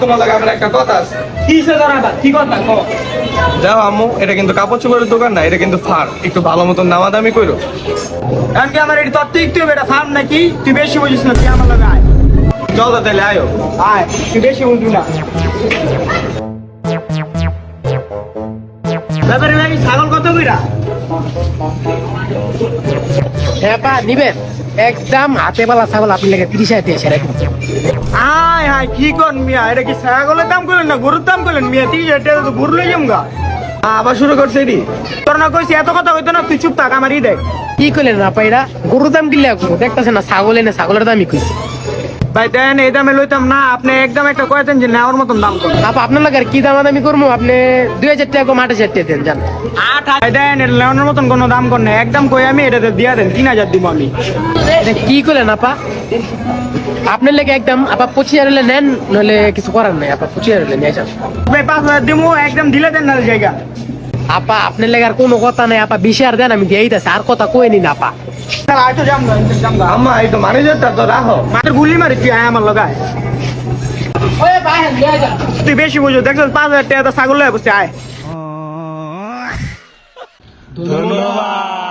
তোমার লাগে আমার একটা কথা আছে। কিসে ধরাবা কি কথা কও? যাও আম্মু, এটা কিন্তু কাপড় চোপড়ের দোকান না, এটা কিন্তু ফার। একটু ভালো মতন দামাদামি করো। এখন কি আমার এটি তত্ত্ব একটু এটা ফার্ম নাকি? তুই বেশি বুঝিস না, তুই আমার লাগে আয়। চল তো তাহলে আয়ো। আয়, তুই বেশি বুঝবি না। ব্যাপারে ভাই ছাগল কত কইরা? হ্যাঁ পা নিবেন একদম হাতে পালা ছাগল আপনি লেগে 30,000 দিয়ে সেরা কিন্তু আয় হায় কি কর মিয়া, এটা কি ছাগলের দাম করলেন না গরুর দাম করলেন মিয়া? 30,000 তো গরু লই যামগা। আবার শুরু করছে এটি। তোর না কইছি এত কথা কইতো না, তুই চুপ থাক, আমার ই দেখ। কি করলেন না পাইরা গরুর দাম কিনলে দেখতেছেন না ছাগল এনে ছাগলের দামই কইছি ভাই দেন এই দামে লইতাম না, আপনি একদম একটা কয়েছেন যে নেওয়ার মতন দাম করেন। আপা আপনার লাগে আর কি দামাদামি করবো আপনি 2,000 টাকা কম 8,000 টাকা দেন জান ভাই দেন এটা নেওয়ার মতন কোনো দাম কর না, একদম কই আমি এটাতে দিয়া দেন 3,000 দিব আমি। এটা কি করলেন আপা আপনার লেগে একদম আপা 25,000 হলে নেন নইলে কিছু করার নাই আপা 25,000 হলে নিয়ে যান ভাই 5,000 দিমু, একদম দিলে দেন না জায়গা। আপা আপনার লেগে আর কোনো কথা নাই আপা 20,000 দেন আমি দিয়েই দিতেছি আর কথা কই নি না আপা তাহলে আয় তো জামগা, জামগা। আম্মা এই তো ম্যানেজারটা তো রাখো। মার গুলি মারি তুই আয় আমার লগায়। তুই বেশি বুঝো, দেখছ 5,000 টাকা তো ছাগল লয়ে বসে আয়। ধন্যবাদ।